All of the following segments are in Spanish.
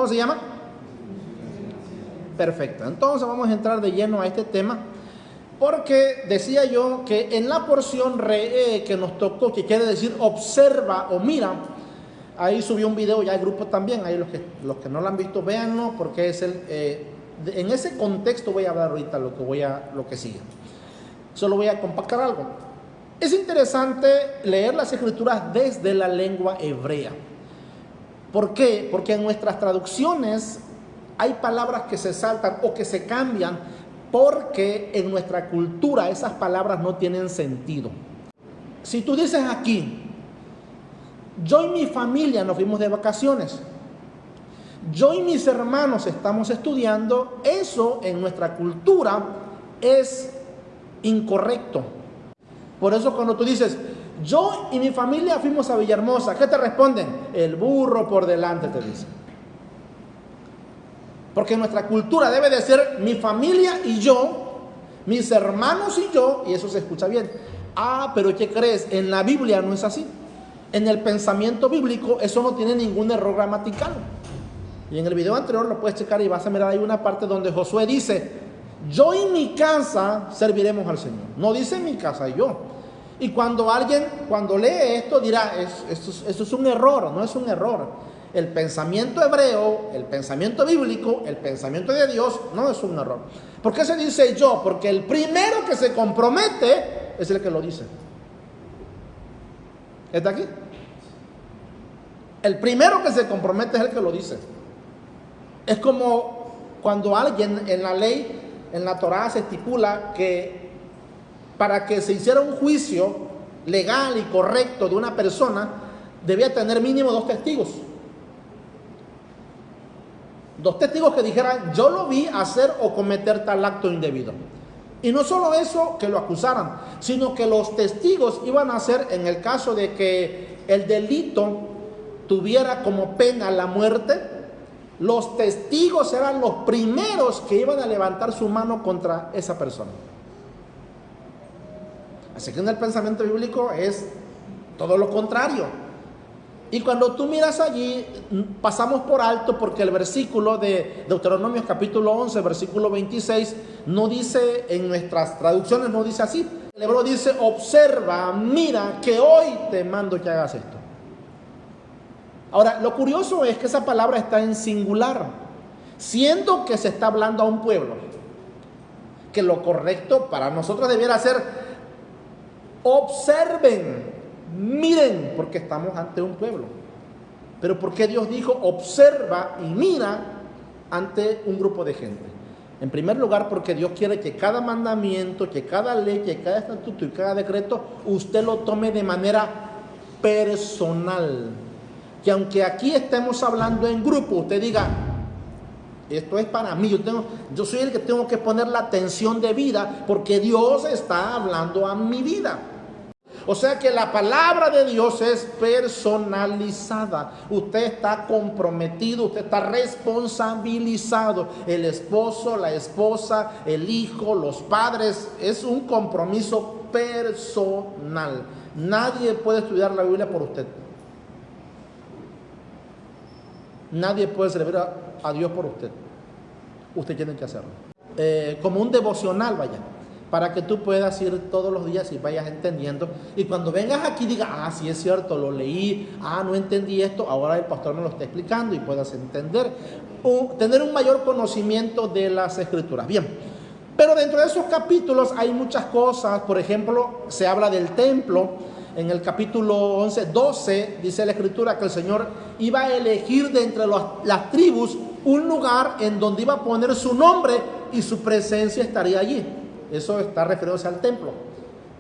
¿Cómo se llama? Perfecto. Entonces vamos a entrar de lleno a este tema, porque decía yo que en la porción que nos tocó, que quiere decir observa o mira, ahí subí un video ya el grupo también, ahí los que no lo han visto, véanlo, porque es en ese contexto voy a hablar ahorita lo que sigue. Solo voy a compactar algo. Es interesante leer las escrituras desde la lengua hebrea. ¿Por qué? Porque en nuestras traducciones hay palabras que se saltan o que se cambian porque en nuestra cultura esas palabras no tienen sentido. Si tú dices aquí, yo y mi familia nos fuimos de vacaciones, yo y mis hermanos estamos estudiando, eso en nuestra cultura es incorrecto. Por eso cuando tú dices, yo y mi familia fuimos a Villahermosa, ¿qué te responden? El burro por delante, te dicen. Porque nuestra cultura debe de ser mi familia y yo, mis hermanos y yo, y eso se escucha bien. Ah, pero ¿qué crees? En la Biblia no es así. En el pensamiento bíblico eso no tiene ningún error gramatical. Y en el video anterior lo puedes checar y vas a mirar, hay una parte donde Josué dice, yo y mi casa serviremos al Señor. No dice mi casa y yo. Y cuando lee esto dirá, esto es un error. No es un error. El pensamiento hebreo, el pensamiento bíblico, el pensamiento de Dios no es un error. ¿Por qué se dice yo? Porque el primero que se compromete es el que lo dice. ¿Está aquí? El primero que se compromete es el que lo dice. Es como cuando alguien en la ley, en la Torá se estipula que para que se hiciera un juicio legal y correcto de una persona, debía tener mínimo 2 testigos. 2 testigos que dijeran, yo lo vi hacer o cometer tal acto indebido. Y no solo eso, que lo acusaran, sino que los testigos iban a hacer, en el caso de que el delito tuviera como pena la muerte, los testigos eran los primeros que iban a levantar su mano contra esa persona. Así que en el pensamiento bíblico es todo lo contrario. Y cuando tú miras allí, pasamos por alto porque el versículo de Deuteronomio capítulo 11, versículo 26, no dice, en nuestras traducciones no dice así. El hebreo dice, observa, mira, que hoy te mando que hagas esto. Ahora, lo curioso es que esa palabra está en singular, siendo que se está hablando a un pueblo. Que lo correcto para nosotros debiera ser, observen, miren, porque estamos ante un pueblo. Pero ¿por qué Dios dijo observa y mira ante un grupo de gente? En primer lugar, porque Dios quiere que cada mandamiento, que cada ley, que cada estatuto y cada decreto, usted lo tome de manera personal. Que aunque aquí estemos hablando en grupo, usted diga, esto es para mí, yo soy el que tengo que poner la atención debida, porque Dios está hablando a mi vida. O sea que la palabra de Dios es personalizada. Usted está comprometido, usted está responsabilizado. El esposo, la esposa, el hijo, los padres. Es un compromiso personal. Nadie puede estudiar la Biblia por usted. Nadie puede servir a Dios por usted. Usted tiene que hacerlo. Como un devocional, vaya. Para que tú puedas ir todos los días y vayas entendiendo. Y cuando vengas aquí diga, sí es cierto, lo leí, no entendí esto, ahora el pastor me lo está explicando y puedas entender. Tener un mayor conocimiento de las escrituras. Bien, pero dentro de esos capítulos hay muchas cosas. Por ejemplo, se habla del templo. En el capítulo 11, 12, dice la escritura que el Señor iba a elegir de entre las tribus un lugar en donde iba a poner su nombre y su presencia estaría allí. Eso está refiriéndose al templo.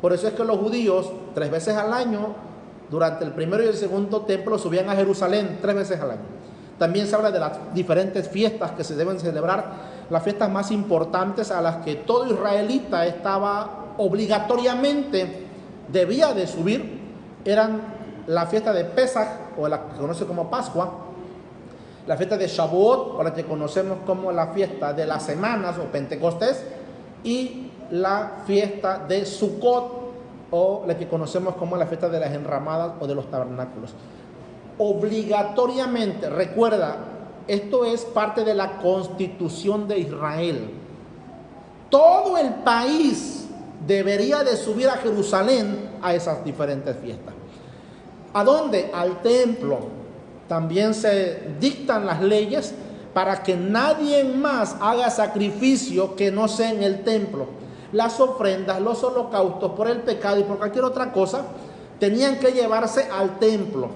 Por eso es que los judíos 3 veces al año, durante el primero y el segundo templo, subían a Jerusalén 3 veces al año. También se habla de las diferentes fiestas que se deben celebrar, las fiestas más importantes a las que todo israelita estaba obligatoriamente, debía de subir, eran la fiesta de Pesaj, o la que se conoce como Pascua, la fiesta de Shavuot, o la que conocemos como la fiesta de las semanas, o Pentecostés, y la fiesta de Sukkot, o la que conocemos como la fiesta de las enramadas o de los tabernáculos. Obligatoriamente, recuerda, esto es parte de la Constitución de Israel. Todo el país debería de subir a Jerusalén a esas diferentes fiestas. ¿A dónde? Al templo. También se dictan las leyes para que nadie más haga sacrificio que no sea en el templo. Las ofrendas, los holocaustos por el pecado y por cualquier otra cosa tenían que llevarse al templo.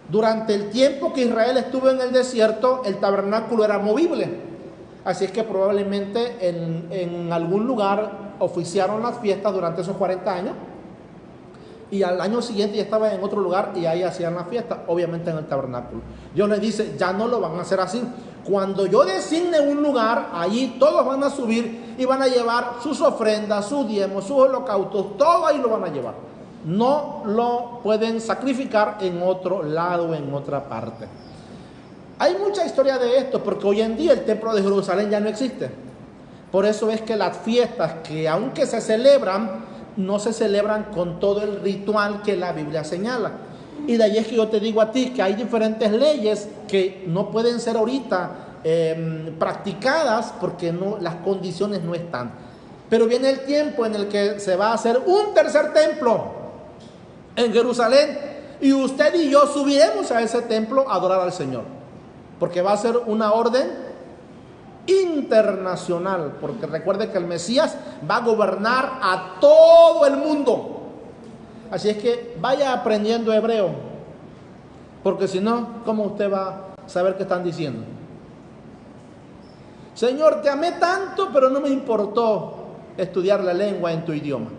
Durante el tiempo que Israel estuvo en el desierto, el tabernáculo era movible. Así es que probablemente en algún lugar oficiaron las fiestas durante esos 40 años. Y al año siguiente ya estaba en otro lugar y ahí hacían la fiesta, obviamente en el tabernáculo. Dios les dice, ya no lo van a hacer así. Cuando yo designe un lugar, allí todos van a subir y van a llevar sus ofrendas, sus diezmos, sus holocaustos, todo ahí lo van a llevar. No lo pueden sacrificar en otro lado, en otra parte. Hay mucha historia de esto, porque hoy en día el templo de Jerusalén ya no existe. Por eso es que las fiestas que aunque se celebran, no se celebran con todo el ritual que la Biblia señala. Y de ahí es que yo te digo a ti que hay diferentes leyes que no pueden ser ahorita practicadas porque no, las condiciones no están. Pero viene el tiempo en el que se va a hacer un tercer templo en Jerusalén y usted y yo subiremos a ese templo a adorar al Señor, porque va a ser una orden internacional, porque recuerde que el Mesías va a gobernar a todo el mundo. Así es que vaya aprendiendo hebreo, porque si no, ¿cómo usted va a saber qué están diciendo? Señor, te amé tanto, pero no me importó estudiar la lengua en tu idioma,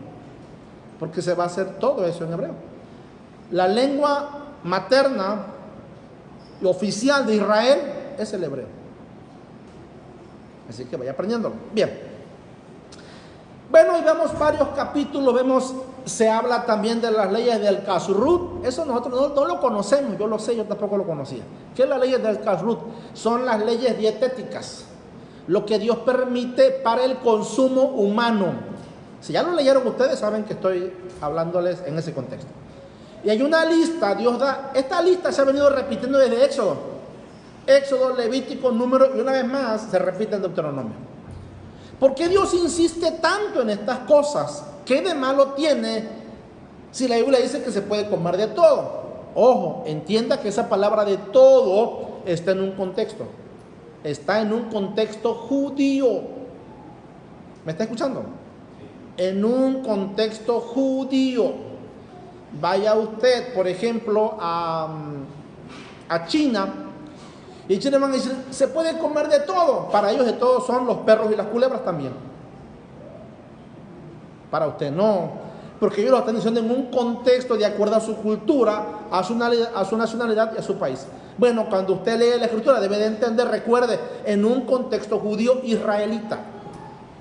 porque se va a hacer todo eso en hebreo. La lengua materna y oficial de Israel es el hebreo. Así que vaya aprendiéndolo. Bien. Bueno, y vemos varios capítulos, se habla también de las leyes del Kashrut. Eso nosotros no lo conocemos, yo lo sé, yo tampoco lo conocía. ¿Qué es las leyes del Kashrut? Son las leyes dietéticas, lo que Dios permite para el consumo humano. Si ya lo leyeron ustedes, saben que estoy hablándoles en ese contexto. Y hay una lista, Dios da, esta lista se ha venido repitiendo desde Éxodo, Levítico, Número, y una vez más se repite en Deuteronomio. ¿Por qué Dios insiste tanto en estas cosas? ¿Qué de malo tiene si la Biblia dice que se puede comer de todo? Ojo, entienda que esa palabra de todo está en un contexto. Está en un contexto judío. ¿Me está escuchando? En un contexto judío. Vaya usted, por ejemplo, a China, y en China van a decir, se puede comer de todo. Para ellos de todo son los perros y las culebras también. Para usted no, porque ellos lo están diciendo en un contexto de acuerdo a su cultura, a su nacionalidad y a su país. Bueno, cuando usted lee la escritura debe de entender, recuerde, en un contexto judío israelita.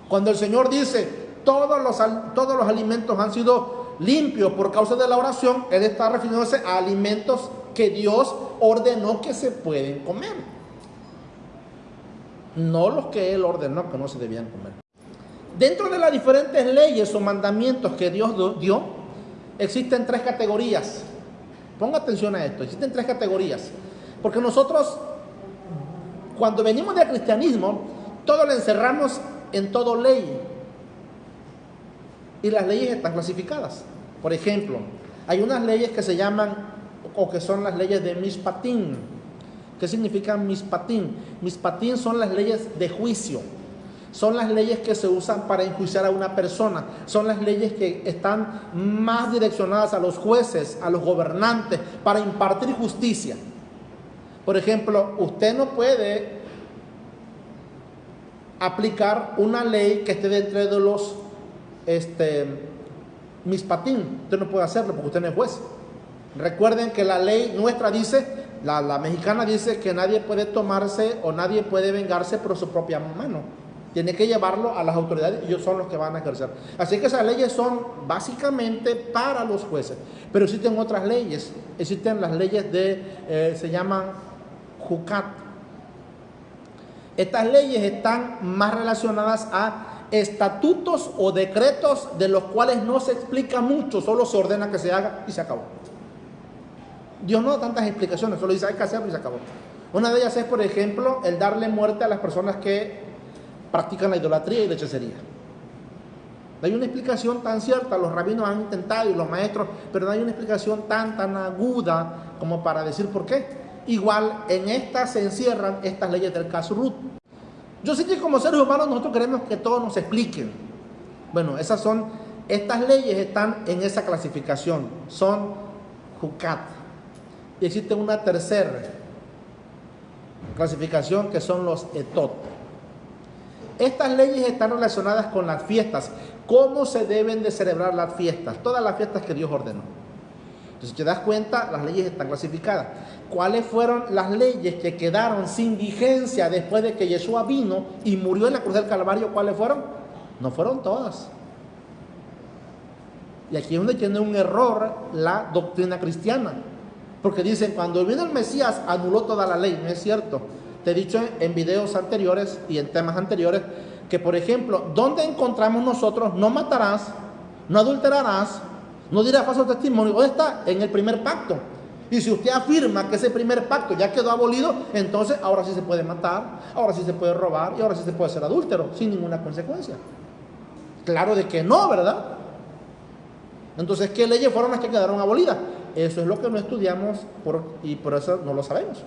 Cuando el Señor dice, todos los alimentos han sido limpios por causa de la oración, Él está refiriéndose a alimentos que Dios ordenó que se pueden comer, no los que Él ordenó que no se debían comer. Dentro de las diferentes leyes o mandamientos que Dios dio, existen 3 categorías. Ponga atención a esto, existen 3 categorías, porque nosotros cuando venimos del cristianismo, todo lo encerramos en todo ley, y las leyes están clasificadas. Por ejemplo, hay unas leyes que se llaman o que son las leyes de Mishpatim. ¿Qué significa Mishpatim? Mishpatim son las leyes de juicio. Son las leyes que se usan para enjuiciar a una persona. Son las leyes que están más direccionadas a los jueces, a los gobernantes, para impartir justicia. Por ejemplo, usted no puede aplicar una ley que esté dentro de los Mishpatim. Usted no puede hacerlo porque usted no es juez. Recuerden que la ley nuestra dice, la mexicana dice que nadie puede tomarse o nadie puede vengarse por su propia mano. Tiene que llevarlo a las autoridades y ellos son los que van a ejercer. Así que esas leyes son básicamente para los jueces. Pero existen otras leyes. Existen las leyes se llaman Jucat. Estas leyes están más relacionadas a estatutos o decretos de los cuales no se explica mucho, solo se ordena que se haga y se acabó. Dios no da tantas explicaciones, solo dice hay que hacerlo y se acabó. Una de ellas es, por ejemplo, el darle muerte a las personas que practican la idolatría y la hechicería. No hay una explicación tan cierta, los rabinos han intentado y los maestros, pero no hay una explicación tan aguda como para decir por qué. Igual en estas se encierran estas leyes del Kashrut. Yo sé que como seres humanos nosotros queremos que todo nos expliquen. Bueno, estas leyes están en esa clasificación, son Jucat. Y existe una tercera clasificación que son los Etot. Estas leyes están relacionadas con las fiestas, cómo se deben de celebrar las fiestas, todas las fiestas que Dios ordenó. Entonces, si te das cuenta, las leyes están clasificadas. ¿Cuáles fueron las leyes que quedaron sin vigencia después de que Yeshua vino y murió en la cruz del Calvario? ¿Cuáles fueron? No fueron todas. Y aquí es donde tiene un error la doctrina cristiana. Porque dicen, cuando vino el Mesías, anuló toda la ley. No es cierto. Te he dicho en videos anteriores y en temas anteriores que, por ejemplo, ¿dónde encontramos nosotros no matarás, no adulterarás, no dirás falso testimonio? ¿Dónde está? En el primer pacto. Y si usted afirma que ese primer pacto ya quedó abolido, entonces ahora sí se puede matar, ahora sí se puede robar y ahora sí se puede ser adúltero sin ninguna consecuencia. Claro de que no, ¿verdad? Entonces, ¿qué leyes fueron las que quedaron abolidas? Eso es lo que no estudiamos y por eso no lo sabemos.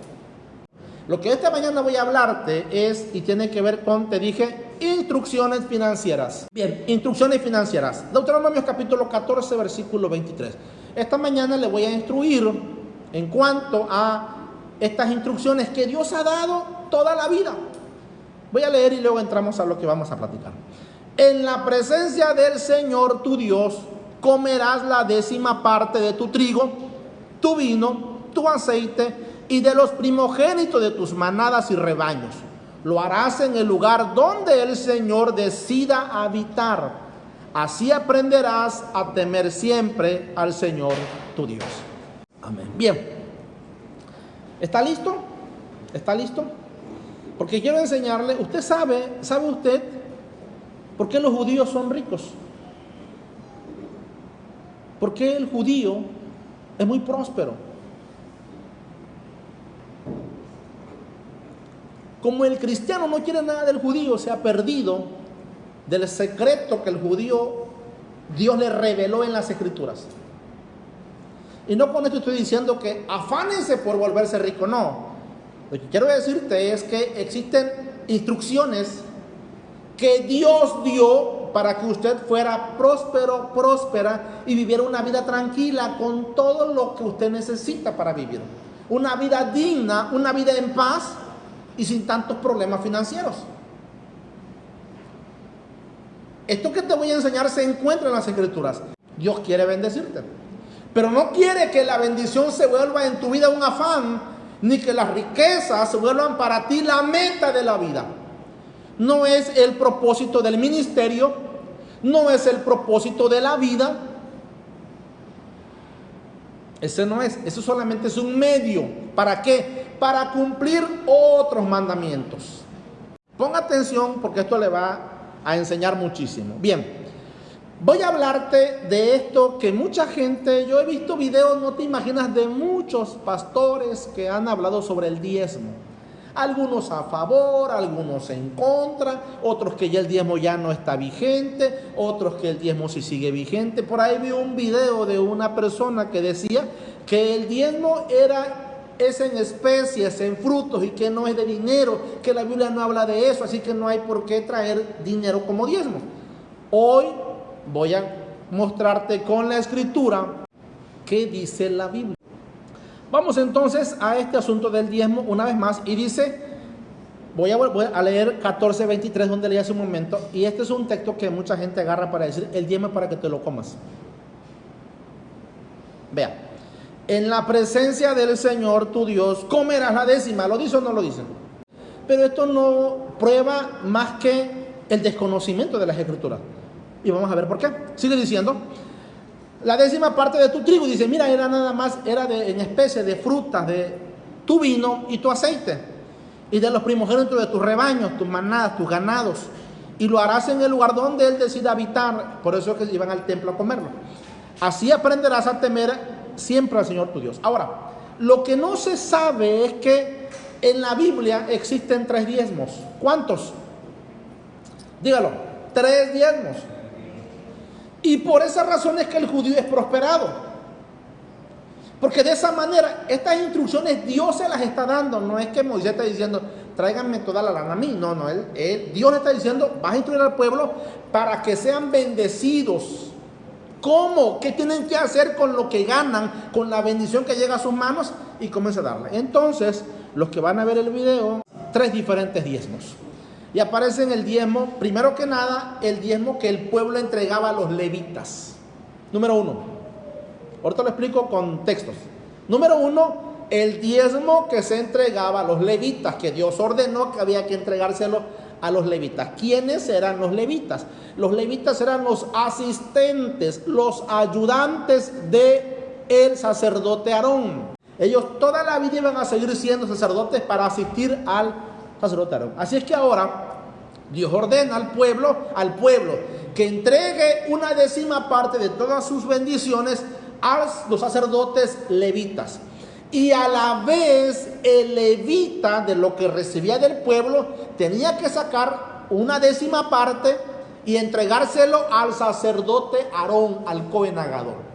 Lo que esta mañana voy a hablarte es, y tiene que ver con, te dije, instrucciones financieras. Bien, instrucciones financieras. Deuteronomio capítulo 14, versículo 23. Esta mañana le voy a instruir en cuanto a estas instrucciones que Dios ha dado toda la vida. Voy a leer y luego entramos a lo que vamos a platicar. En la presencia del Señor tu Dios comerás la 10ª parte de tu trigo, tu vino, tu aceite y de los primogénitos de tus manadas y rebaños. Lo harás en el lugar donde el Señor decida habitar. Así aprenderás a temer siempre al Señor tu Dios. Amén. Bien. ¿Está listo? ¿Está listo? Porque quiero enseñarle, usted sabe usted por qué los judíos son ricos. ¿Por qué el judío es muy próspero? Como el cristiano no quiere nada del judío, se ha perdido del secreto que el judío Dios le reveló en las escrituras. Y no con esto estoy diciendo que afánense por volverse rico, no. Lo que quiero decirte es que existen instrucciones que Dios dio para que usted fuera próspero, próspera y viviera una vida tranquila con todo lo que usted necesita para vivir. Una vida digna, una vida en paz y sin tantos problemas financieros. Esto que te voy a enseñar se encuentra en las escrituras. Dios quiere bendecirte, pero no quiere que la bendición se vuelva en tu vida un afán, ni que las riquezas se vuelvan para ti la meta de la vida. No es el propósito del ministerio, no es el propósito de la vida. Ese no es, eso solamente es un medio. ¿Para qué? Para cumplir otros mandamientos. Ponga atención porque esto le va a enseñar muchísimo. Bien, voy a hablarte de esto que mucha gente, yo he visto videos, no te imaginas, de muchos pastores que han hablado sobre el diezmo. Algunos a favor, algunos en contra, otros que ya el diezmo ya no está vigente, otros que el diezmo sí sigue vigente. Por ahí vi un video de una persona que decía que el diezmo es en especies, en frutos y que no es de dinero, que la Biblia no habla de eso, así que no hay por qué traer dinero como diezmo. Hoy voy a mostrarte con la escritura qué dice la Biblia. Vamos entonces a este asunto del diezmo una vez más y dice, voy a leer 14:23 donde leí hace un momento, y este es un texto que mucha gente agarra para decir el diezmo es para que te lo comas. Vea, en la presencia del Señor tu Dios comerás la 10ª, ¿lo dice o no lo dice? Pero esto no prueba más que el desconocimiento de las escrituras. Y vamos a ver por qué. Sigue diciendo, la 10ª parte de tu trigo, dice, mira, era nada más, en especie de frutas, de tu vino y tu aceite, y de los primogénitos de tus rebaños, tus manadas, tus ganados, y lo harás en el lugar donde Él decida habitar. Por eso es que iban al templo a comerlo. Así aprenderás a temer siempre al Señor tu Dios. Ahora, lo que no se sabe es que En la Biblia existen 3 diezmos. ¿Cuántos? Dígalo, 3 diezmos. Y por esa razón es que el judío es prosperado. Porque de esa manera, estas instrucciones Dios se las está dando. No es que Moisés está diciendo, tráiganme toda la lana a mí. No, Dios le está diciendo, vas a instruir al pueblo para que sean bendecidos. ¿Cómo? ¿Qué tienen que hacer con lo que ganan, con la bendición que llega a sus manos? Y comienza a darla. Entonces, los que van a ver el video, 3 diferentes diezmos. Y aparece en el diezmo, primero que nada, el diezmo que el pueblo entregaba a los levitas. Número 1. Ahorita lo explico con textos. Número 1, el diezmo que se entregaba a los levitas, que Dios ordenó que había que entregárselo a los levitas. ¿Quiénes eran los levitas? Los levitas eran los asistentes, los ayudantes de el sacerdote Aarón. Ellos toda la vida iban a seguir siendo sacerdotes para asistir al sacerdote Aarón. Así es que ahora Dios ordena al pueblo que entregue una 10ª parte de todas sus bendiciones a los sacerdotes levitas. Y a la vez el levita, de lo que recibía del pueblo, tenía que sacar una 10ª parte y entregárselo al sacerdote Aarón, al Cohen Hagadol.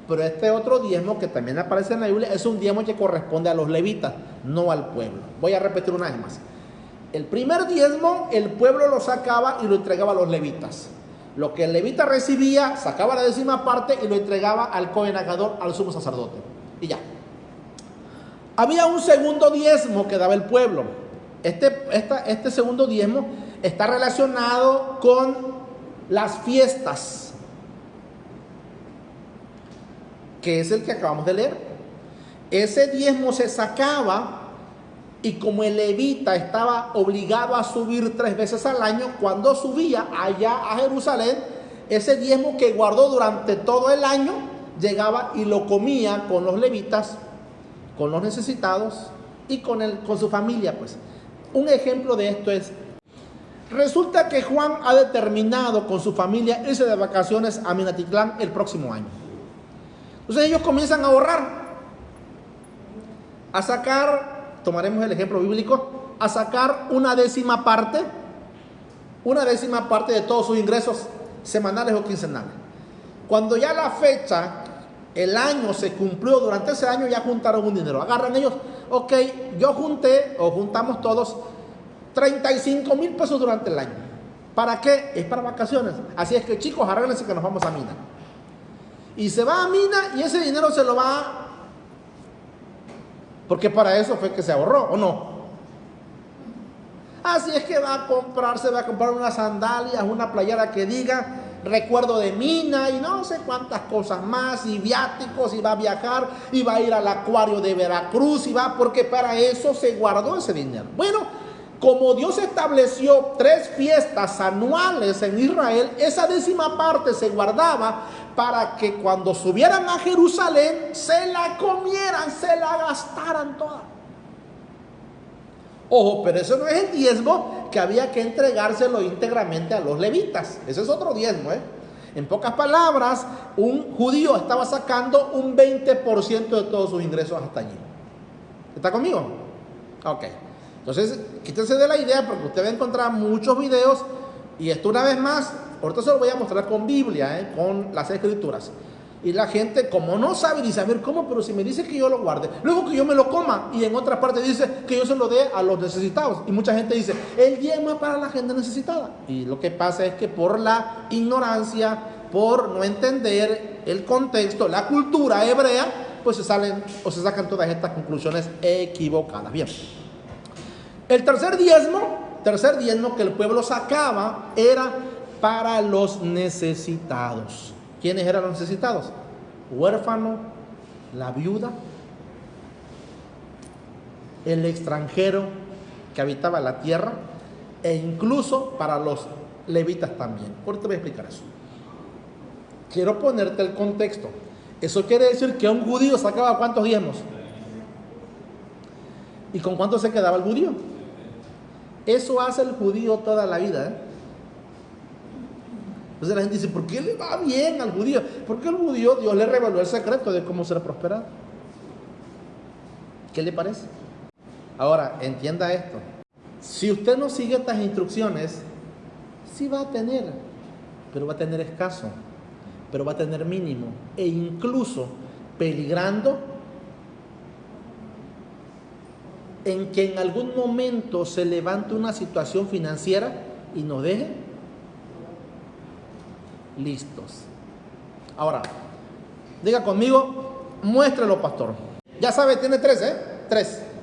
Pero este otro diezmo que también aparece en la Biblia es un diezmo que corresponde a los levitas, no al pueblo. Voy a repetir una vez más. El primer diezmo el pueblo lo sacaba y lo entregaba a los levitas. Lo que el levita recibía, sacaba la 10ª parte y lo entregaba al Cohen Hagadol, al sumo sacerdote. Y ya. Había un segundo diezmo que daba el pueblo. Este segundo diezmo está relacionado con las fiestas, que es el que acabamos de leer. Ese diezmo se sacaba y como el levita estaba obligado a subir 3 veces al año, cuando subía allá a Jerusalén, ese diezmo que guardó durante todo el año, llegaba y lo comía con los levitas, con los necesitados y con su familia. Pues un ejemplo de esto es, resulta que Juan ha determinado con su familia irse de vacaciones a Minatitlán el próximo año. Entonces ellos comienzan a ahorrar, a sacar, tomaremos el ejemplo bíblico, a sacar una 10ª parte de todos sus ingresos semanales o quincenales. Cuando ya la fecha, el año se cumplió, durante ese año ya juntaron un dinero. Agarran ellos, ok, yo junté, o juntamos todos, 35,000 pesos durante el año. ¿Para qué? Es para vacaciones. Así es que chicos, arréglense que nos vamos a Mina. Y se va a Mina y ese dinero se lo va, porque para eso fue que se ahorró, ¿o no? Así es que va a comprar unas sandalias, una playera que diga recuerdo de Mina y no sé cuántas cosas más, y viáticos, y va a viajar, y va a ir al acuario de Veracruz, y va, porque para eso se guardó ese dinero. Bueno, como Dios estableció 3 fiestas anuales en Israel, esa 10ª parte se guardaba para que cuando subieran a Jerusalén se la comieran, se la gastaran toda. Ojo, pero eso no es el diezmo que había que entregárselo íntegramente a los levitas. Ese es otro diezmo, En pocas palabras, un judío estaba sacando un 20% de todos sus ingresos hasta allí. ¿Está conmigo? Ok. Entonces, quítense de la idea porque usted va a encontrar muchos videos. Y esto una vez más, ahorita se lo voy a mostrar con Biblia, con las Escrituras. Y la gente, como no sabe, dice, a ver, ¿cómo? Pero si me dice que yo lo guarde, luego que yo me lo coma. Y en otra parte dice que yo se lo dé a los necesitados. Y mucha gente dice, el diezmo es para la gente necesitada. Y lo que pasa es que por la ignorancia, por no entender el contexto, la cultura hebrea, pues se sacan todas estas conclusiones equivocadas. Bien. El tercer diezmo que el pueblo sacaba era para los necesitados. ¿Quiénes eran los necesitados? Huérfano, la viuda, el extranjero que habitaba la tierra, e incluso para los levitas también. Ahorita voy a explicar eso. Quiero ponerte el contexto. Eso quiere decir que un judío sacaba ¿cuántos diezmos? ¿Y con cuánto se quedaba el judío? Eso hace el judío toda la vida, Entonces la gente dice, ¿por qué le va bien al judío? Porque el judío, Dios le reveló el secreto de cómo ser prosperado. ¿Qué le parece? Ahora, entienda esto. Si usted no sigue estas instrucciones, sí va a tener, pero va a tener escaso, pero va a tener mínimo, e incluso peligrando en que en algún momento se levante una situación financiera y nos deje listos. Ahora, diga conmigo, muéstrelo, pastor. Ya sabe, tiene tres,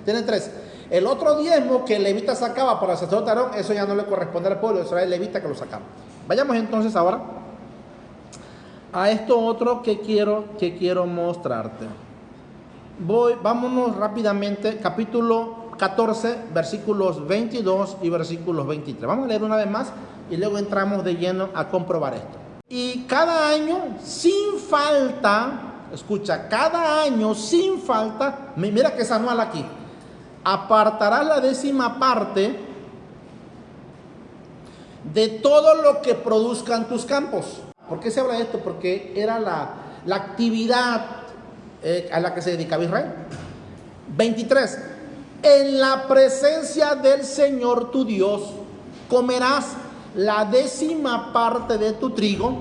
tiene tres. El otro diezmo que el levita sacaba para el sacerdote Aarón, eso ya no le corresponde al pueblo, eso era el levita que lo sacaba. Vayamos entonces ahora a esto otro que quiero mostrarte. Vámonos rápidamente, capítulo 14, versículos 22 y versículos 23. Vamos a leer una vez más y luego entramos de lleno a comprobar esto. Y cada año sin falta, escucha, cada año sin falta, mira que es anual aquí, apartarás la 10ª parte de todo lo que produzcan tus campos. ¿Por qué se habla de esto? Porque era la actividad a la que se dedicaba Israel. 23. En la presencia del Señor tu Dios comerás la 10ª parte de tu trigo,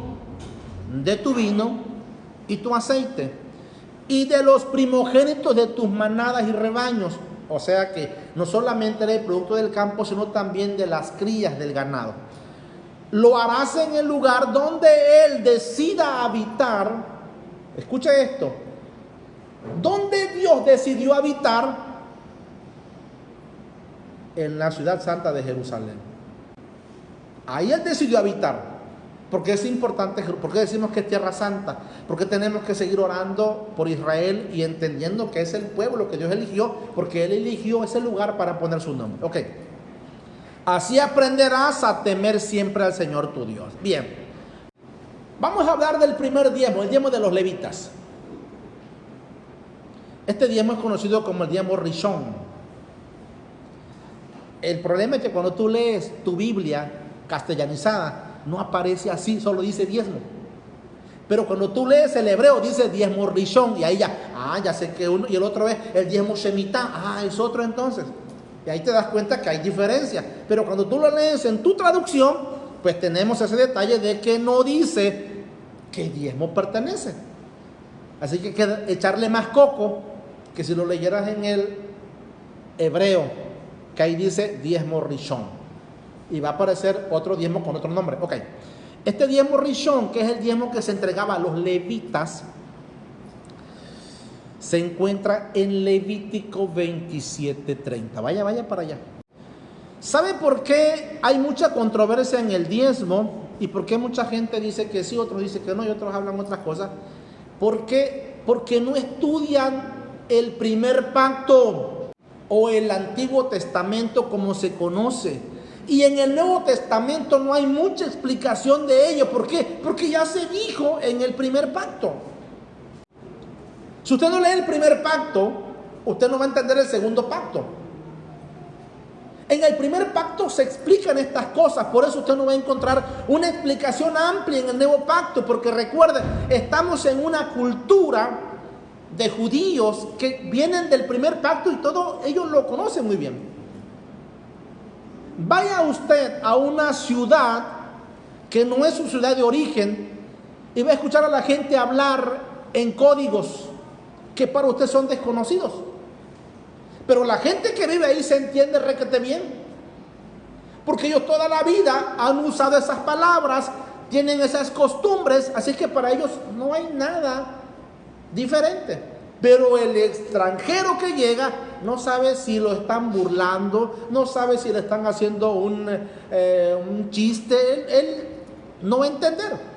de tu vino y tu aceite, y de los primogénitos de tus manadas y rebaños. O sea que no solamente era el producto del campo, sino también de las crías del ganado. Lo harás en el lugar donde Él decida habitar. Escucha esto. ¿Dónde Dios decidió habitar? En la ciudad santa de Jerusalén. Ahí Él decidió habitar. Porque es importante, porque decimos que es tierra santa, porque tenemos que seguir orando por Israel y entendiendo que es el pueblo que Dios eligió, porque Él eligió ese lugar para poner su nombre. Ok. Así aprenderás a temer siempre al Señor tu Dios. Bien. Vamos a hablar del primer diezmo, el diezmo de los levitas. Este diezmo es conocido como el diezmo Rishon. El problema es que cuando tú lees tu Biblia castellanizada, no aparece así, solo dice diezmo. Pero cuando tú lees el hebreo, dice diezmo Rishon, y ahí ya sé que uno, y el otro es el diezmo Shemitah, es otro entonces. Y ahí te das cuenta que hay diferencia. Pero cuando tú lo lees en tu traducción, pues tenemos ese detalle de que no dice qué diezmo pertenece. Así que hay que echarle más coco que si lo leyeras en el hebreo, que ahí dice diezmo Rishon. Y va a aparecer otro diezmo con otro nombre. Ok. Este diezmo Rishon, que es el diezmo que se entregaba a los levitas, se encuentra en Levítico 27:30. Vaya para allá. ¿Sabe por qué hay mucha controversia en el diezmo? ¿Y por qué mucha gente dice que sí, otros dicen que no y otros hablan otras cosas? ¿Por qué? Porque no estudian el primer pacto o el Antiguo Testamento como se conoce. Y en el Nuevo Testamento no hay mucha explicación de ello. ¿Por qué? Porque ya se dijo en el primer pacto. Si usted no lee el primer pacto, usted no va a entender el segundo pacto. En el primer pacto se explican estas cosas, por eso usted no va a encontrar una explicación amplia en el nuevo pacto, porque recuerden, estamos en una cultura de judíos que vienen del primer pacto y todo ellos lo conocen muy bien. Vaya usted a una ciudad que no es su ciudad de origen y va a escuchar a la gente hablar en códigos que para usted son desconocidos. Pero la gente que vive ahí se entiende requete bien, porque ellos toda la vida han usado esas palabras, tienen esas costumbres, así que para ellos no hay nada diferente. Pero el extranjero que llega no sabe si lo están burlando, no sabe si le están haciendo un chiste, él no va a entender.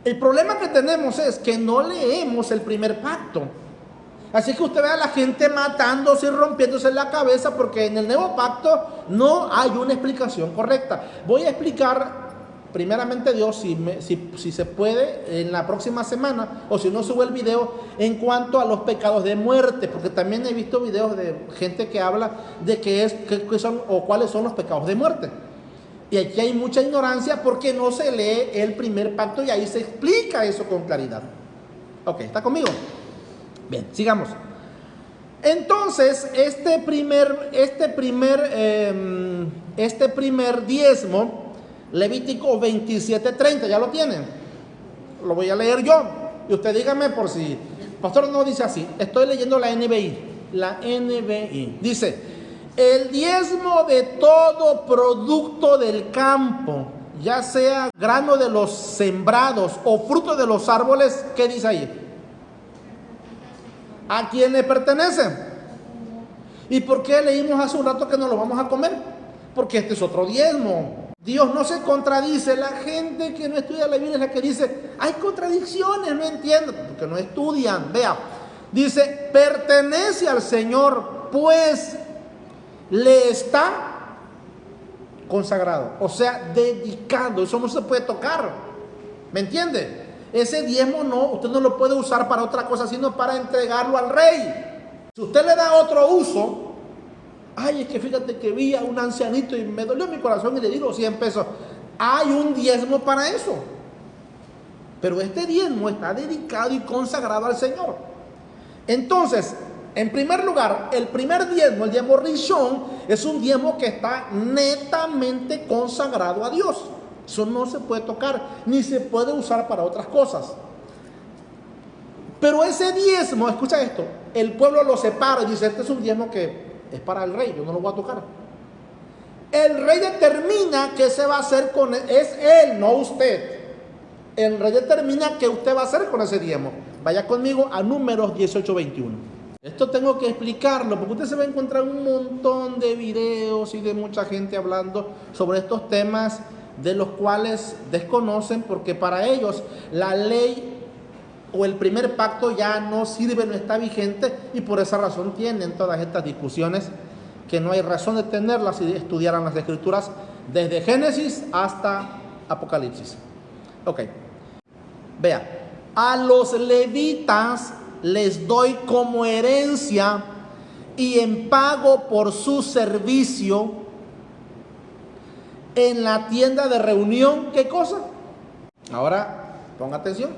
El problema que tenemos es que no leemos el primer pacto. Así que usted ve a la gente matándose y rompiéndose la cabeza porque en el nuevo pacto no hay una explicación correcta. Voy a explicar primeramente Dios, si se puede, en la próxima semana, o si no subo el video, en cuanto a los pecados de muerte, porque también he visto videos de gente que habla de qué son o cuáles son los pecados de muerte. Y aquí hay mucha ignorancia porque no se lee el primer pacto y ahí se explica eso con claridad. Ok, ¿está conmigo? Bien, sigamos. Entonces, este primer diezmo, Levítico 27:30, ¿ya lo tienen? Lo voy a leer yo. Y usted dígame por si, pastor, no dice así. Estoy leyendo la NBI. La NBI. Dice, el diezmo de todo producto del campo, ya sea grano de los sembrados o fruto de los árboles, ¿qué dice ahí? ¿A quién le pertenece? ¿Y por qué leímos hace un rato que nos lo vamos a comer? Porque este es otro diezmo. Dios no se contradice. La gente que no estudia la Biblia es la que dice, hay contradicciones, no entiendo, porque no estudian. Vea, dice, pertenece al Señor, pues le está consagrado, o sea, dedicado. Eso no se puede tocar, ¿me entiende? Ese diezmo no, usted no lo puede usar para otra cosa, sino para entregarlo al rey. Si usted le da otro uso, ay, es que fíjate que vi a un ancianito y me dolió mi corazón y le di los 100 pesos. Hay un diezmo para eso. Pero este diezmo está dedicado y consagrado al Señor. Entonces, en primer lugar, el primer diezmo, el diezmo Rishon, es un diezmo que está netamente consagrado a Dios. Eso no se puede tocar, ni se puede usar para otras cosas. Pero ese diezmo, escucha esto, el pueblo lo separa y dice, este es un diezmo que es para el rey, yo no lo voy a tocar. El rey determina qué se va a hacer con él, es él, no usted. El rey determina qué usted va a hacer con ese diezmo. Vaya conmigo a Números 18:21. Esto tengo que explicarlo, porque usted se va a encontrar un montón de videos y de mucha gente hablando sobre estos temas de los cuales desconocen, porque para ellos la ley o el primer pacto ya no sirve, no está vigente, y por esa razón tienen todas estas discusiones que no hay razón de tenerlas si estudiaran las Escrituras desde Génesis hasta Apocalipsis. Ok, vea, a los levitas les doy como herencia y en pago por su servicio en la tienda de reunión. ¿Qué cosa? Ahora, ponga atención.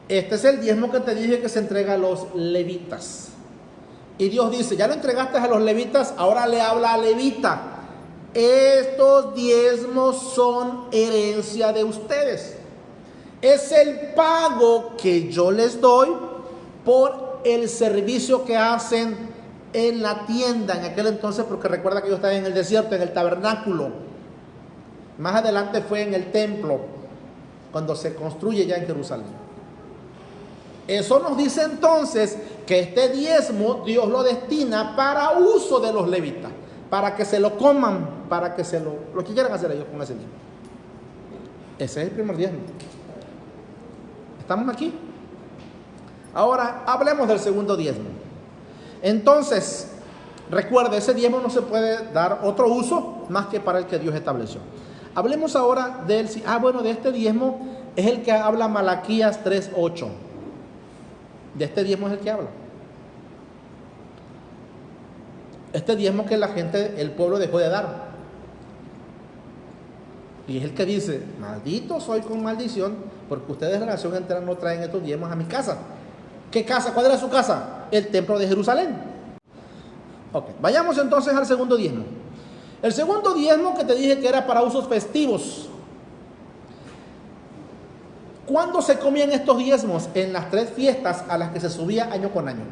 Este es el diezmo que te dije que se entrega a los levitas. Y Dios dice, ya lo entregaste a los levitas, ahora le habla a levita. Estos diezmos son herencia de ustedes. Es el pago que yo les doy por el servicio que hacen en la tienda en aquel entonces, porque recuerda que yo estaba en el desierto, en el tabernáculo. Más adelante fue en el templo, cuando se construye ya en Jerusalén. Eso nos dice entonces que este diezmo Dios lo destina para uso de los levitas, para que se lo coman, para que se lo que quieran hacer ellos con ese diezmo. Ese es el primer diezmo. ¿Estamos aquí? Ahora hablemos del segundo diezmo. Entonces, recuerde, ese diezmo no se puede dar otro uso más que para el que Dios estableció. Hablemos ahora de este diezmo es el que habla Malaquías 3:8. De este diezmo es el que habla. Este diezmo que el pueblo dejó de dar. Y es el que dice, maldito soy con maldición, porque ustedes de la nación entera no traen estos diezmos a mi casa. ¿Qué casa? ¿Cuál era su casa? El templo de Jerusalén. Ok, vayamos entonces al segundo diezmo. El segundo diezmo que te dije que era para usos festivos. ¿Cuándo se comían estos diezmos? En las 3 fiestas a las que se subía año con año.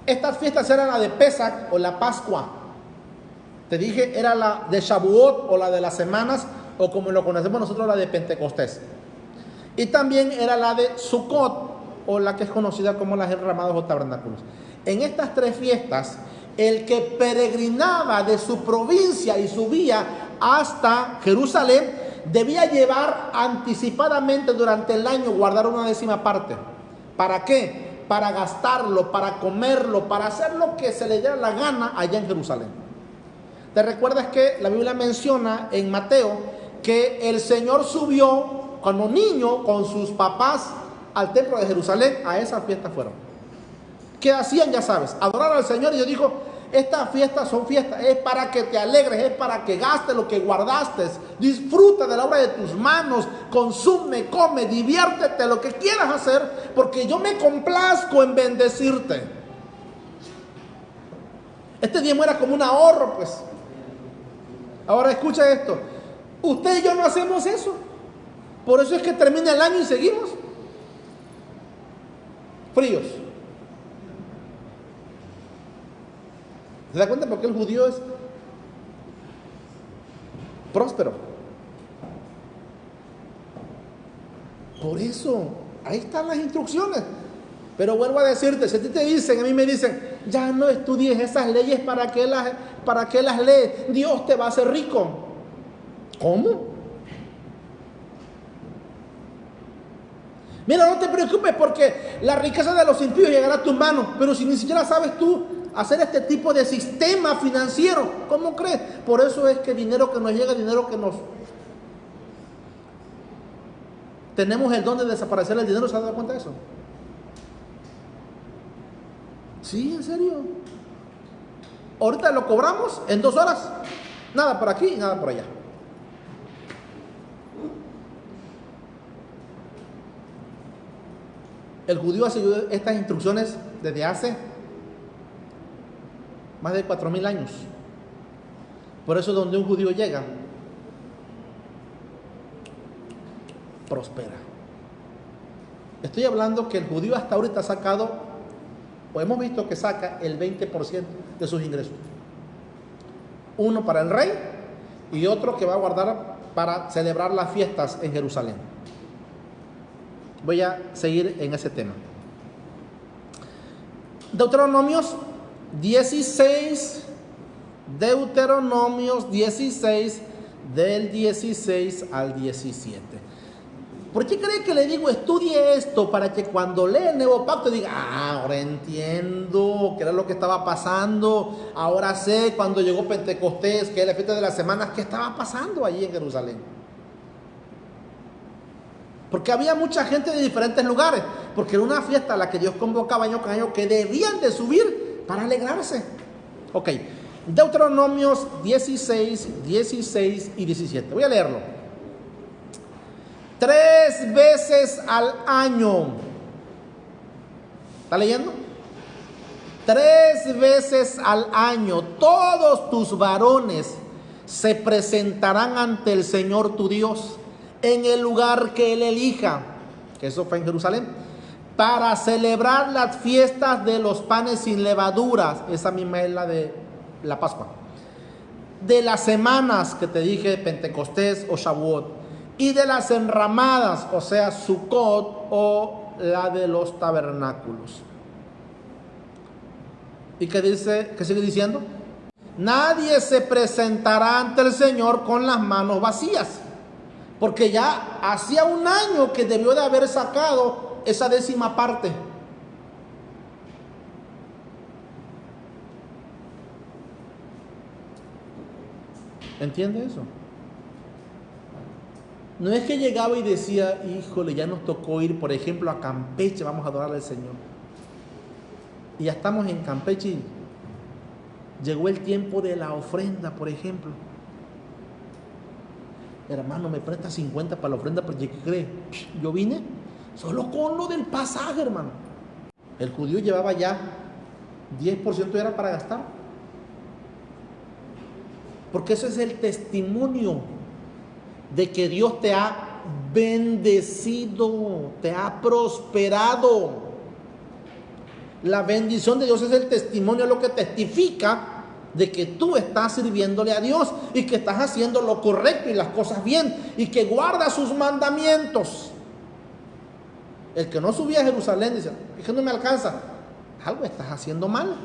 Estas fiestas eran la de Pesach o la Pascua. Te dije, era la de Shavuot o la de las semanas, o como lo conocemos nosotros, la de Pentecostés. Y también era la de Sukkot, o la que es conocida como las enramadas o tabernáculos. En estas 3 fiestas, el que peregrinaba de su provincia y subía hasta Jerusalén, debía llevar anticipadamente durante el año, guardar una 10ª parte. ¿Para qué? Para gastarlo, para comerlo, para hacer lo que se le diera la gana allá en Jerusalén. ¿Te recuerdas que la Biblia menciona en Mateo que el Señor subió como niño con sus papás al templo de Jerusalén? A esas fiestas fueron. ¿Qué hacían? Ya sabes, adorar al Señor. Y Dios dijo, Estas fiestas son fiestas, es para que te alegres, es para que gastes lo que guardaste. Disfruta de la obra de tus manos, consume, come, diviértete, lo que quieras hacer, porque yo me complazco en bendecirte. Este diezmo era como un ahorro, pues. Ahora escucha esto. Usted y yo no hacemos eso. Por eso es que termina el año y seguimos fríos. ¿Se da cuenta por qué el judío es próspero? Por eso, ahí están las instrucciones. Pero vuelvo a decirte, si a ti te dicen, a mí me dicen, ya no estudies esas leyes, ¿para qué las lees? Dios te va a hacer rico. ¿Cómo? Mira, no te preocupes porque la riqueza de los impíos llegará a tus manos, pero si ni siquiera sabes tú hacer este tipo de sistema financiero, ¿cómo crees? Por eso es que dinero que nos llega, dinero que nos... Tenemos el don de desaparecer el dinero, ¿se ha dado cuenta de eso? Sí, en serio. Ahorita lo cobramos en 2 horas. Nada por aquí y nada por allá. El judío ha seguido estas instrucciones desde hace más de 4,000 años. Por eso donde un judío llega, prospera. Estoy hablando que el judío hasta ahorita ha sacado, o hemos visto que saca el 20% de sus ingresos. Uno para el rey y otro que va a guardar para celebrar las fiestas en Jerusalén. Voy a seguir en ese tema. Deuteronomios 16, del 16 al 17. ¿Por qué cree que le digo estudie esto? Para que cuando lee el Nuevo Pacto diga, ahora entiendo qué era lo que estaba pasando, ahora sé cuando llegó Pentecostés, que es la fiesta de las semanas, qué estaba pasando allí en Jerusalén. Porque había mucha gente de diferentes lugares, porque era una fiesta a la que Dios convocaba año con año que debían de subir para alegrarse. Ok, Deuteronomios 16, 16 y 17. Voy a leerlo. 3 veces al año. ¿Está leyendo? 3 veces al año todos tus varones se presentarán ante el Señor tu Dios en el lugar que Él elija, que eso fue en Jerusalén, para celebrar las fiestas de los panes sin levaduras. Esa misma es la de la Pascua, de las semanas que te dije, Pentecostés o Shavuot, y de las enramadas, o sea, Sukkot o la de los tabernáculos. ¿Y qué dice? ¿Qué sigue diciendo? Nadie se presentará ante el Señor con las manos vacías, porque ya hacía un año que debió de haber sacado esa 10ª parte. ¿Entiende eso? No es que llegaba y decía, híjole, ya nos tocó ir, por ejemplo, a Campeche, vamos a adorar al Señor. Y ya estamos en Campeche y llegó el tiempo de la ofrenda, por ejemplo. Hermano, me presta 50 para la ofrenda, porque ¿qué cree? Yo vine solo con lo del pasaje, hermano. El judío llevaba ya 10% era para gastar. Porque eso es el testimonio de que Dios te ha bendecido, te ha prosperado. La bendición de Dios es el testimonio, lo que testifica de que tú estás sirviéndole a Dios y que estás haciendo lo correcto y las cosas bien y que guardas sus mandamientos. El que no subía a Jerusalén dice, es que no me alcanza, algo estás haciendo mal.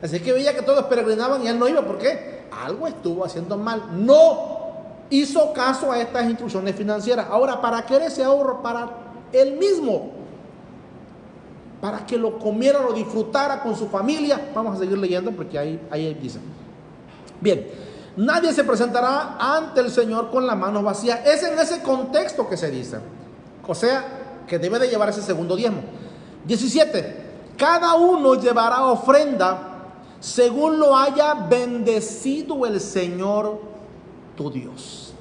Así que veía que todos peregrinaban y él no iba. ¿Por qué? Algo estuvo haciendo mal. No hizo caso a estas instrucciones financieras. Ahora, ¿para qué era ese ahorro? Para él mismo, para que lo comiera, lo disfrutara con su familia. Vamos a seguir leyendo porque ahí dice. Bien, nadie se presentará ante el Señor con la mano vacía. Es en ese contexto que se dice. O sea, que debe de llevar ese segundo diezmo. 17. cada uno llevará ofrenda según lo haya bendecido el Señor tu Dios.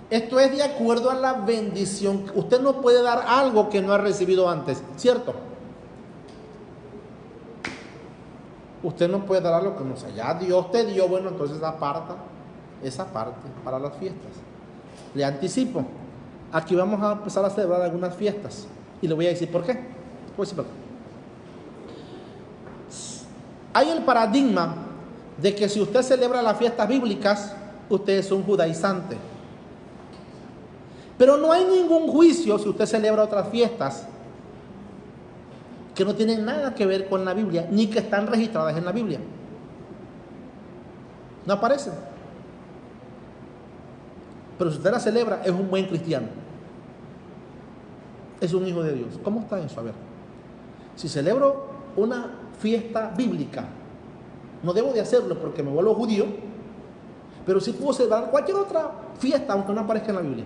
Esto es de acuerdo a la bendición. Usted no puede dar algo que no ha recibido antes, ¿cierto? Usted no puede dar algo que no sea. Ya Dios te dio, bueno, entonces aparta esa parte para las fiestas. Le anticipo, aquí vamos a empezar a celebrar algunas fiestas y le voy a decir por qué. Voy a decir por qué. Hay el paradigma de que si usted celebra las fiestas bíblicas, usted es un judaizante. Pero no hay ningún juicio si usted celebra otras fiestas que no tienen nada que ver con la Biblia, ni que están registradas en la Biblia. No aparecen. Pero si usted la celebra, es un buen cristiano. Es un hijo de Dios. ¿Cómo está eso? A ver. Si celebro una fiesta bíblica, no debo de hacerlo porque me vuelvo judío, pero sí puedo celebrar cualquier otra fiesta, aunque no aparezca en la Biblia.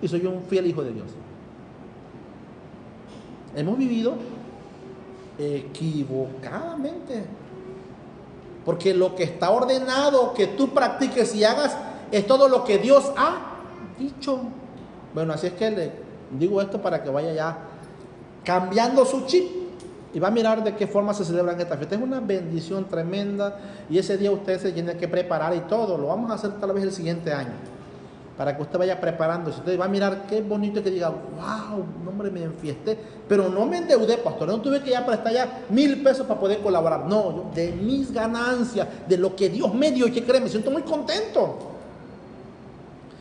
Y soy un fiel hijo de Dios. Hemos vivido equivocadamente, porque lo que está ordenado que tú practiques y hagas es todo lo que Dios ha dicho. Bueno, así es que le digo esto para que vaya ya cambiando su chip y va a mirar de qué forma se celebran estas fiestas. Es una bendición tremenda y ese día usted se tiene que preparar y todo. Lo vamos a hacer tal vez el siguiente año para que usted vaya preparándose. Usted va a mirar qué bonito, que diga, wow, hombre, me enfiesté, pero no me endeudé, pastor, no tuve que ya prestar ya 1,000 pesos para poder colaborar. No, yo, de mis ganancias, de lo que Dios me dio, y que cree, me siento muy contento.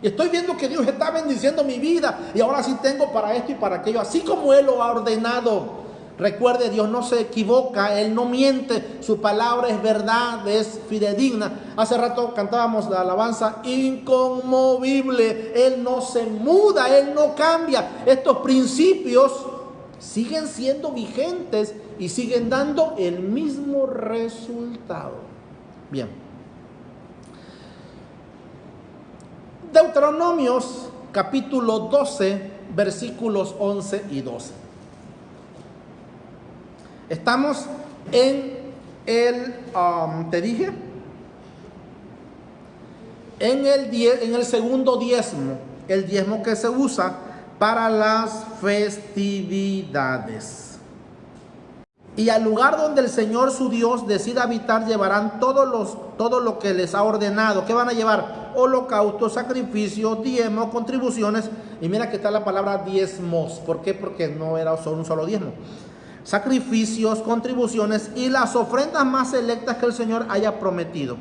Y estoy viendo que Dios está bendiciendo mi vida y ahora sí tengo para esto y para aquello, así como Él lo ha ordenado. Recuerde, Dios no se equivoca, Él no miente, su palabra es verdad, es fidedigna. Hace rato cantábamos la alabanza inconmovible, Él no se muda, Él no cambia. Estos principios siguen siendo vigentes y siguen dando el mismo resultado. Bien. Deuteronomios capítulo 12, versículos 11 y 12. Estamos en el, te dije, en el segundo diezmo, el diezmo que se usa para las festividades. Y al lugar donde el Señor su Dios decida habitar, llevarán todo lo que les ha ordenado. ¿Qué van a llevar? Holocaustos, sacrificios, diezmos, contribuciones. Y mira que está la palabra diezmos. ¿Por qué? Porque no era solo un solo diezmo. Sacrificios, contribuciones y las ofrendas más selectas que el Señor haya prometido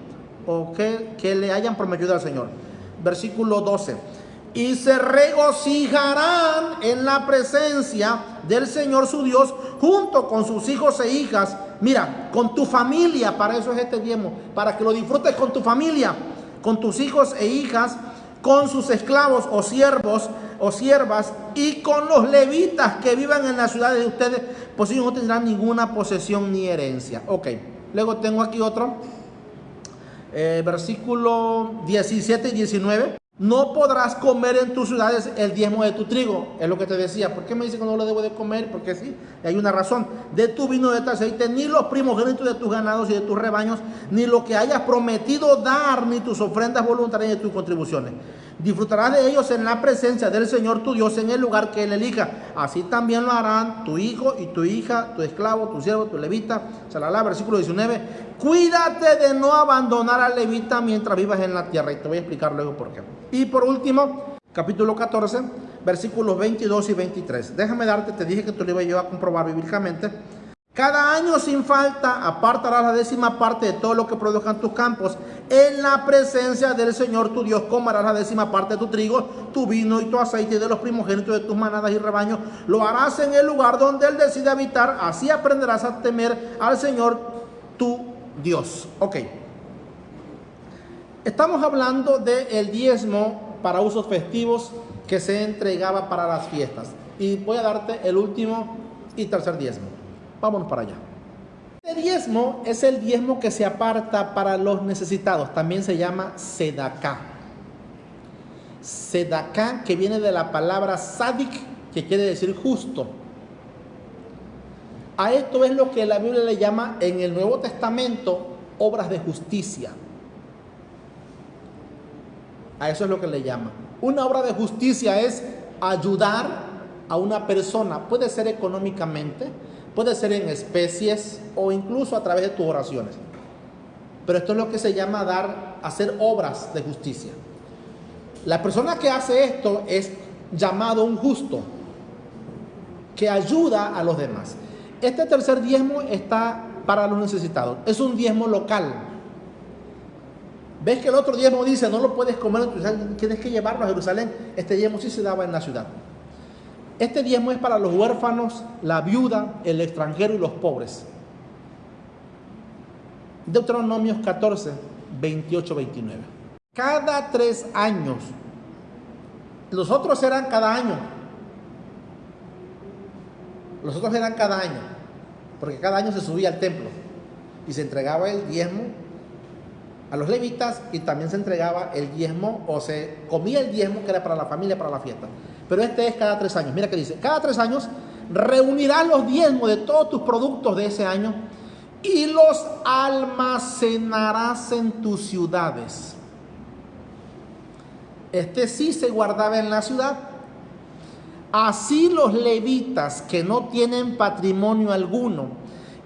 o que le hayan prometido al Señor. Versículo 12. Y se regocijarán en la presencia del Señor su Dios junto con sus hijos e hijas. Mira, con tu familia, para eso es este diezmo, para que lo disfrutes con tu familia, con tus hijos e hijas, con sus esclavos o siervos o siervas y con los levitas que vivan en las ciudades de ustedes, pues ellos no tendrán ninguna posesión ni herencia. Ok, luego tengo aquí otro, versículo 17 y 19. No podrás comer en tus ciudades el diezmo de tu trigo. Es lo que te decía. ¿Por qué me dice que no lo debo de comer? Porque sí, hay una razón. De tu vino, de tu aceite, ni los primogénitos de tus ganados y de tus rebaños, ni lo que hayas prometido dar, ni tus ofrendas voluntarias ni tus contribuciones. Disfrutarás de ellos en la presencia del Señor tu Dios en el lugar que Él elija. Así también lo harán tu hijo y tu hija, tu esclavo, tu siervo, tu levita. Salalá, versículo 19. Cuídate de no abandonar al levita mientras vivas en la tierra. Y te voy a explicar luego por qué. Y por último, capítulo 14, versículos 22 y 23. Déjame darte, te dije que tú lo iba yo a comprobar bíblicamente. Cada año sin falta apartarás la 10ª parte de todo lo que produzcan tus campos. En la presencia del Señor tu Dios comerás la 10ª parte de tu trigo, tu vino y tu aceite, y de los primogénitos de tus manadas y rebaños. Lo harás en el lugar donde Él decide habitar. Así aprenderás a temer al Señor tu Dios. Ok. Estamos hablando del diezmo para usos festivos que se entregaba para las fiestas. Y voy a darte el último y tercer diezmo. Vámonos para allá. Este diezmo es el diezmo que se aparta para los necesitados. También se llama sedaká. Sedaká, que viene de la palabra sadik, que quiere decir justo. A esto es lo que la Biblia le llama en el Nuevo Testamento obras de justicia. A eso es lo que le llama. Una obra de justicia es ayudar a una persona. Puede ser económicamente, puede ser en especies o incluso a través de tus oraciones. Pero esto es lo que se llama hacer obras de justicia. La persona que hace esto es llamado un justo, que ayuda a los demás. Este tercer diezmo está para los necesitados. Es un diezmo local. ¿Ves que el otro diezmo dice no lo puedes comer en tu ciudad, tienes que llevarlo a Jerusalén? Este diezmo sí se daba en la ciudad. Este diezmo es para los huérfanos, la viuda, el extranjero y los pobres. Deuteronomios 14, 28, 29. Cada 3 años. Los otros eran cada año. Los otros eran cada año. Porque cada año se subía al templo. Y se entregaba el diezmo a los levitas. Y también se entregaba el diezmo, o se comía el diezmo que era para la familia, para la fiesta. Pero este es cada 3 años. Mira que dice, cada 3 años reunirás los diezmos de todos tus productos de ese año y los almacenarás en tus ciudades. Este sí se guardaba en la ciudad. Así los levitas que no tienen patrimonio alguno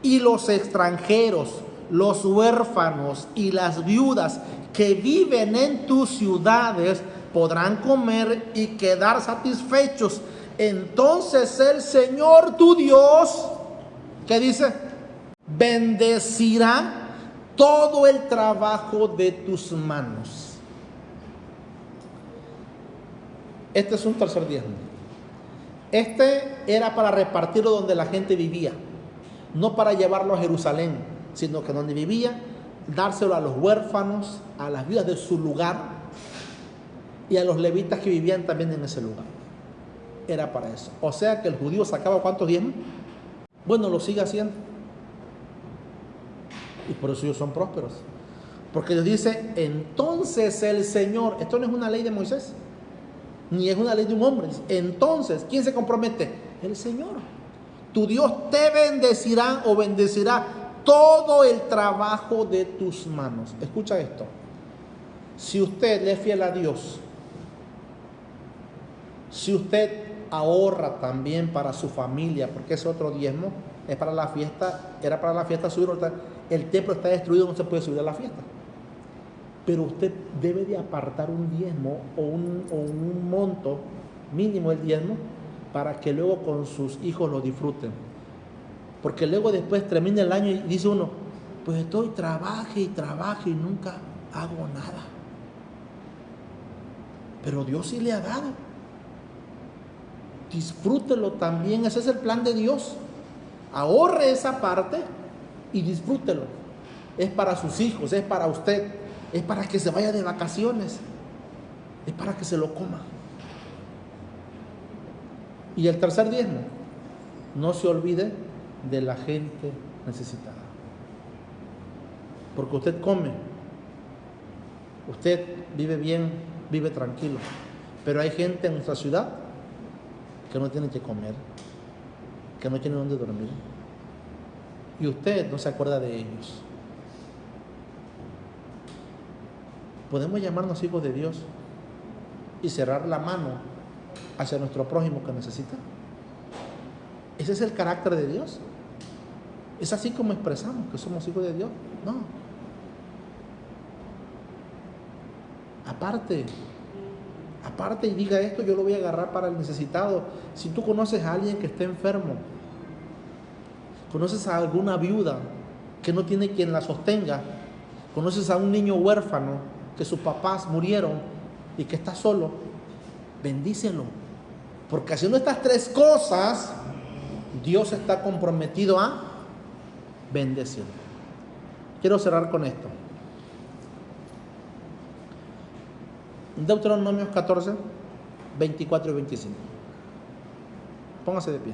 y los extranjeros, los huérfanos y las viudas que viven en tus ciudades podrán comer y quedar satisfechos. Entonces el Señor tu Dios, ¿qué dice? Bendecirá todo el trabajo de tus manos. Este es un tercer diezmo. Este era para repartirlo donde la gente vivía, no para llevarlo a Jerusalén, sino que donde vivía, dárselo a los huérfanos, a las viudas de su lugar y a los levitas que vivían también en ese lugar. Era para eso. O sea que el judío sacaba ¿cuántos diezmos? Bueno, lo sigue haciendo. Y por eso ellos son prósperos. Porque Dios dice, entonces el Señor, esto no es una ley de Moisés, ni es una ley de un hombre. Entonces, ¿quién se compromete? El Señor. Tu Dios te bendecirá o bendecirá todo el trabajo de tus manos. Escucha esto. Si usted le es fiel a Dios, si usted ahorra también para su familia, porque ese otro diezmo es para la fiesta, era para la fiesta subir, el templo está destruido, no se puede subir a la fiesta. Pero usted debe de apartar un diezmo o un monto mínimo del diezmo para que luego con sus hijos lo disfruten. Porque luego después termina el año y dice uno, pues estoy trabaje y nunca hago nada. Pero Dios sí le ha dado. Disfrútelo también, ese es el plan de Dios. Ahorre esa parte y disfrútelo. Es para sus hijos, es para usted, es para que se vaya de vacaciones, es para que se lo coma. Y el tercer diezmo, no se olvide de la gente necesitada. Porque usted come, usted vive bien, vive tranquilo, pero hay gente en nuestra ciudad que no tiene que comer, que no tiene dónde dormir, y usted no se acuerda de ellos. Podemos llamarnos hijos de Dios y cerrar la mano hacia nuestro prójimo que necesita. ¿Ese es el carácter de Dios? ¿Es así como expresamos que somos hijos de Dios? No. Aparte y diga esto, yo lo voy a agarrar para el necesitado. Si tú conoces a alguien que esté enfermo, conoces a alguna viuda que no tiene quien la sostenga, conoces a un niño huérfano que sus papás murieron y que está solo, bendícelo. Porque haciendo estas 3 cosas, Dios está comprometido a bendecirlo. Quiero cerrar con esto. Deuteronomios 14, 24 y 25. Póngase de pie.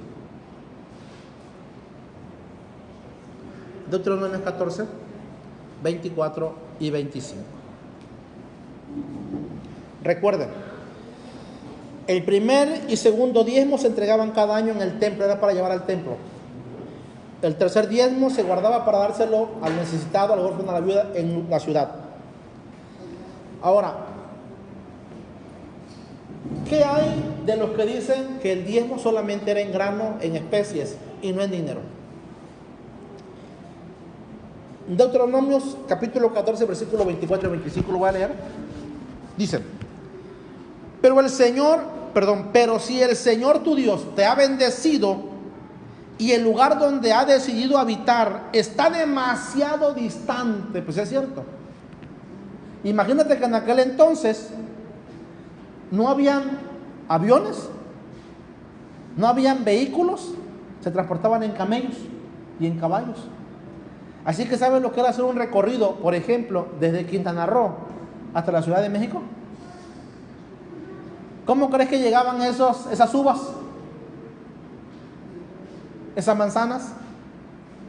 Deuteronomios 14, 24 y 25. Recuerden, el primer y segundo diezmo se entregaban cada año en el templo, era para llevar al templo. El tercer diezmo se guardaba para dárselo al necesitado, al huérfano, a la viuda en la ciudad. Ahora, ¿qué hay de los que dicen que el diezmo solamente era en grano, en especies y no en dinero? Deuteronomios capítulo 14, versículo 24 y 25, lo voy a leer. Dice: pero si el Señor tu Dios te ha bendecido y el lugar donde ha decidido habitar está demasiado distante, pues es cierto. Imagínate que en aquel entonces no habían aviones, no habían vehículos, se transportaban en camellos y en caballos. Así que ¿sabes lo que era hacer un recorrido, por ejemplo, desde Quintana Roo hasta la Ciudad de México? ¿Cómo crees que llegaban esas uvas? Esas manzanas.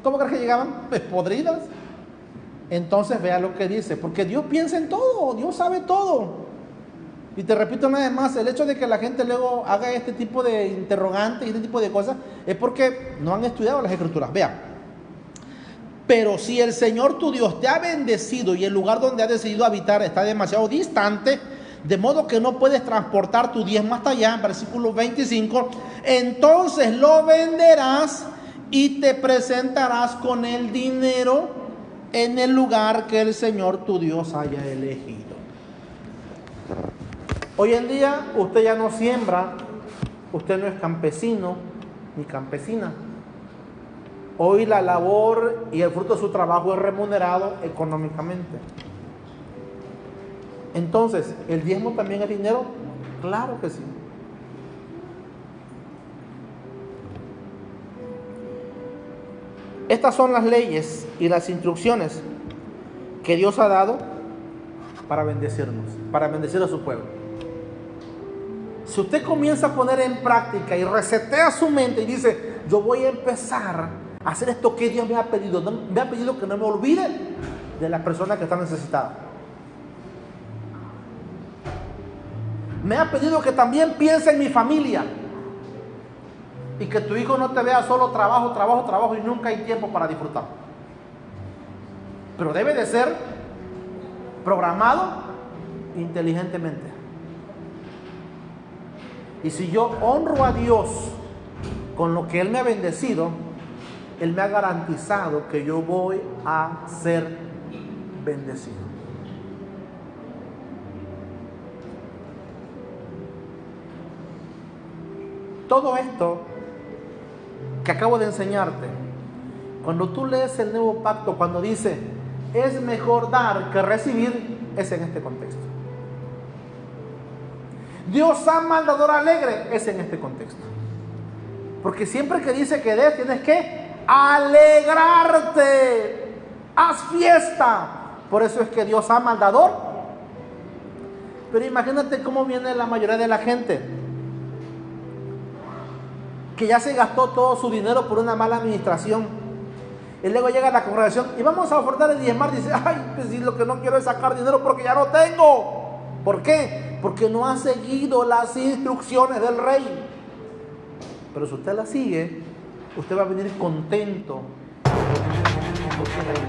¿Cómo crees que llegaban? Pues podridas. Entonces vea lo que dice, porque Dios piensa en todo, Dios sabe todo. Y te repito una vez más, el hecho de que la gente luego haga este tipo de interrogantes y este tipo de cosas es porque no han estudiado las Escrituras. Vea: pero si el Señor tu Dios te ha bendecido y el lugar donde ha decidido habitar está demasiado distante, de modo que no puedes transportar tu diezmo hasta allá, versículo 25, entonces lo venderás y te presentarás con el dinero en el lugar que el Señor tu Dios haya elegido. Hoy en día usted ya no siembra, usted no es campesino ni campesina. Hoy la labor y el fruto de su trabajo es remunerado económicamente. Entonces, ¿el diezmo también es dinero? Claro que sí. Estas son las leyes y las instrucciones que Dios ha dado para bendecirnos, para bendecir a su pueblo. Si usted comienza a poner en práctica y resetea su mente y dice: yo voy a empezar a hacer esto que Dios me ha pedido, me ha pedido que no me olvide de la persona que está necesitada. Me ha pedido que también piense en mi familia. Y que tu hijo no te vea solo trabajo, trabajo, trabajo y nunca hay tiempo para disfrutar. Pero debe de ser programado inteligentemente. Y si yo honro a Dios con lo que Él me ha bendecido, Él me ha garantizado que yo voy a ser bendecido. Todo esto que acabo de enseñarte, cuando tú lees el Nuevo Pacto, cuando dice es mejor dar que recibir, es en este contexto. Dios ama al dador alegre, es en este contexto. Porque siempre que dice que des, tienes que alegrarte, haz fiesta. Por eso es que Dios ama al dador. Pero imagínate cómo viene la mayoría de la gente que ya se gastó todo su dinero por una mala administración. Y luego llega a la congregación y vamos a ofertar el diezmar. Dice: ay, pues si lo que no quiero es sacar dinero porque ya no tengo. ¿Por qué? Porque no ha seguido las instrucciones del rey. Pero si usted las sigue, usted va a venir contento, porque